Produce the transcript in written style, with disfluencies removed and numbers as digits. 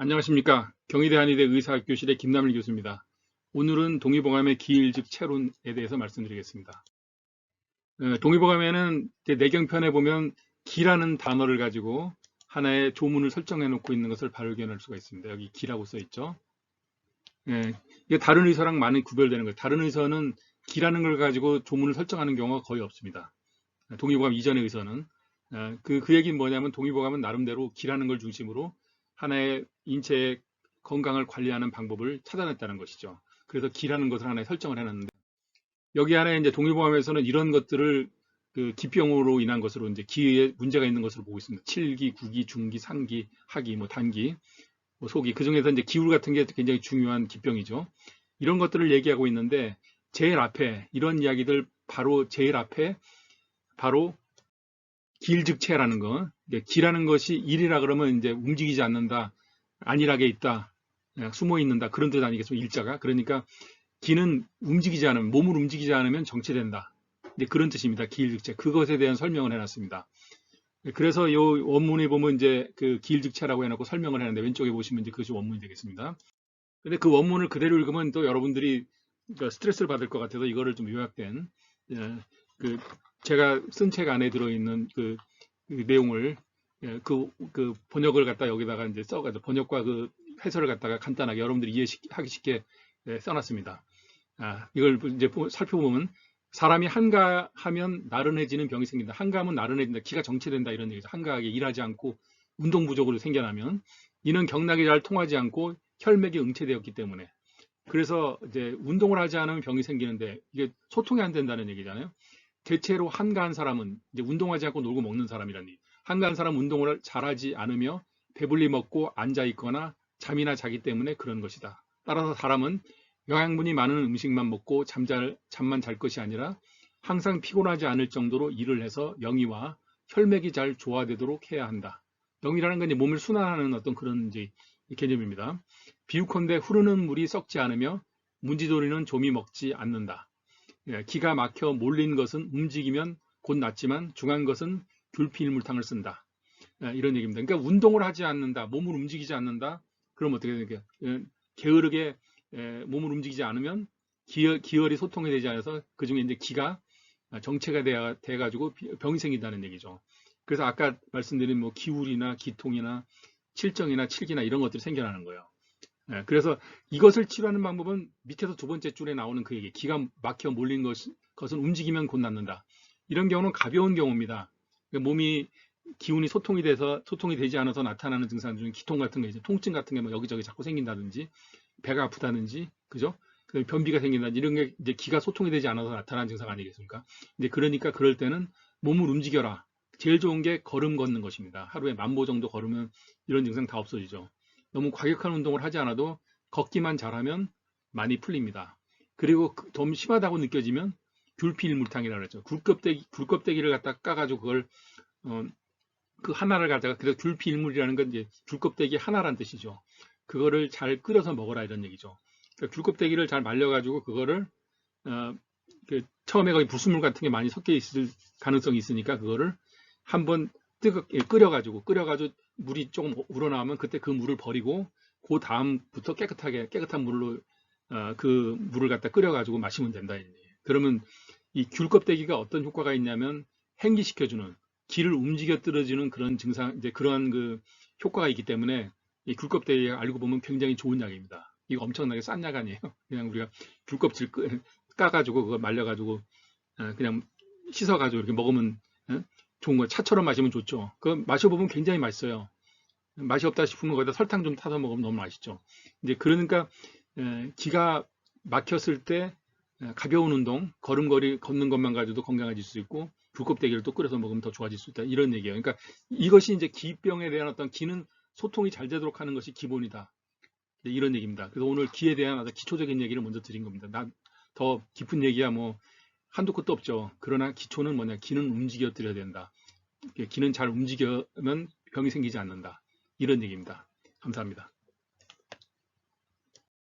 안녕하십니까. 경희대 한의대 의사학교실의 김남일 교수입니다. 오늘은 동의보감의 기일 즉 체론에 대해서 말씀드리겠습니다. 동의보감에는 내경편에 보면 기라는 단어를 가지고 하나의 조문을 설정해 놓고 있는 것을 발견할 수가 있습니다. 여기 기라고 써 있죠. 이게 다른 의서랑 많이 구별되는 거예요. 다른 의서는 기라는 걸 가지고 조문을 설정하는 경우가 거의 없습니다. 동의보감 이전의 의서는 그 얘기는 뭐냐면 동의보감은 나름대로 기라는 걸 중심으로 하나의 인체의 건강을 관리하는 방법을 찾아냈다는 것이죠. 그래서 기라는 것을 하나의 설정을 해놨는데 여기 안에 이제 동의보감에서는 이런 것들을 그 기병으로 인한 것으로 이제 기에 문제가 있는 것으로 보고 있습니다. 7기, 9기, 중기, 상기, 하기, 뭐 단기, 뭐 소기 그 중에서 이제 기울 같은 게 굉장히 중요한 기병이죠. 이런 것들을 얘기하고 있는데 제일 앞에 이런 이야기들 바로 제일 앞에 바로 기일즉체라는 거, 기라는 것이 일이라 그러면 이제 움직이지 않는다, 안일하게 있다, 숨어 있는다 그런 뜻 아니겠습니까? 일자가. 그러니까 기는 움직이지 않으면 몸을 움직이지 않으면 정체된다. 이제 그런 뜻입니다. 기일즉체. 그것에 대한 설명을 해놨습니다. 그래서 이 원문에 보면 이제 그 기일즉체라고 해놓고 설명을 해놨는데 왼쪽에 보시면 이제 그것이 원문이 되겠습니다. 근데 그 원문을 그대로 읽으면 또 여러분들이 스트레스를 받을 것 같아서 이거를 좀 요약된 그 제가 쓴 책 안에 들어있는 그 내용을 그 번역을 갖다 여기다가 이제 써가지고 번역과 그 해설을 갖다가 간단하게 여러분들이 이해하기 쉽게 써놨습니다. 이걸 이제 살펴보면 사람이 한가하면 나른해지는 병이 생긴다. 한가하면 나른해진다. 기가 정체된다 이런 얘기죠. 한가하게 일하지 않고 운동 부족으로 생겨나면 이는 경락이 잘 통하지 않고 혈맥이 응체되었기 때문에 그래서 이제 운동을 하지 않으면 병이 생기는데 이게 소통이 안 된다는 얘기잖아요. 대체로 한가한 사람은 이제 운동하지 않고 놀고 먹는 사람이란 얘기. 한가한 사람은 운동을 잘하지 않으며 배불리 먹고 앉아 있거나 잠이나 자기 때문에 그런 것이다. 따라서 사람은 영양분이 많은 음식만 먹고 잠만 잘 것이 아니라 항상 피곤하지 않을 정도로 일을 해서 영이와 혈맥이 잘 조화되도록 해야 한다. 영이라는 건 이제 몸을 순환하는 어떤 그런 이제 개념입니다. 비유컨대 흐르는 물이 썩지 않으며 문지돌이는 좀이 먹지 않는다. 기가 막혀 몰린 것은 움직이면 곧 낫지만 중한 것은 귤피일물탕을 쓴다. 이런 얘기입니다. 그러니까 운동을 하지 않는다, 몸을 움직이지 않는다. 그럼 어떻게 됩니까? 게으르게 몸을 움직이지 않으면 기혈이 소통이 되지 않아서 그 중에 이제 기가 정체가 돼가지고 병이 생긴다는 얘기죠. 그래서 아까 말씀드린 뭐 기울이나 기통이나 칠정이나 칠기나 이런 것들이 생겨나는 거예요. 그래서 이것을 치료하는 방법은 밑에서 두 번째 줄에 나오는 그 얘기, 기가 막혀 몰린 것은 움직이면 곧 낫는다. 이런 경우는 가벼운 경우입니다. 그러니까 몸이 기운이 소통이 되지 않아서 나타나는 증상 중에 기통 같은 거 이제 통증 같은 게 뭐 여기저기 자꾸 생긴다든지 배가 아프다든지 그죠? 변비가 생긴다든지 이런 게 이제 기가 소통이 되지 않아서 나타나는 증상 아니겠습니까? 이제 그러니까 그럴 때는 몸을 움직여라. 제일 좋은 게 걸음 걷는 것입니다. 하루에 10,000보 정도 걸으면 이런 증상 다 없어지죠. 너무 과격한 운동을 하지 않아도 걷기만 잘하면 많이 풀립니다. 그리고 좀 심하다고 느껴지면 귤피일물탕이라고 그랬죠. 귤껍데기를 갖다 까가지고 그걸 그 하나를 가져가 그래서 귤피일물이라는 건 이제 귤껍데기 하나란 뜻이죠. 그거를 잘 끓여서 먹어라 이런 얘기죠. 그러니까 귤껍데기를 잘 말려가지고 그거를 처음에 거기 불순물 같은 게 많이 섞여 있을 가능성이 있으니까 그거를 한번 뜨겁게 끓여가지고 물이 조금 우러나오면 그때 그 물을 버리고 그 다음부터 깨끗한 물로 그 물을 갖다 끓여가지고 마시면 된다. 그러면 이 귤껍데기가 어떤 효과가 있냐면 행기시켜주는 기를 움직여 떨어지는 그런 증상 이제 그러한 그 효과가 있기 때문에 이 귤껍데기가 알고 보면 굉장히 좋은 약입니다. 이거 엄청나게 싼 약 아니에요. 그냥 우리가 귤껍질 까가지고 그거 말려가지고 그냥 씻어가지고 이렇게 먹으면 좋은 거 차처럼 마시면 좋죠. 그 마셔보면 굉장히 맛있어요. 맛이 없다 싶으면 거기다 설탕 좀 타서 먹으면 너무 맛있죠. 이제 그러니까 기가 막혔을 때 가벼운 운동, 걸음걸이 걷는 것만 가지고도 건강해질 수 있고 귤껍데기를 또 끓여서 먹으면 더 좋아질 수 있다. 이런 얘기예요. 그러니까 이것이 이제 기병에 대한 어떤 기는 소통이 잘 되도록 하는 것이 기본이다. 이런 얘기입니다. 그래서 오늘 기에 대한 아주 기초적인 얘기를 먼저 드린 겁니다. 더 깊은 얘기야 뭐 한도 끝도 없죠. 그러나 기초는 뭐냐? 기는 움직여 드려야 된다. 기는 잘 움직이면 병이 생기지 않는다. 이런 얘기입니다. 감사합니다.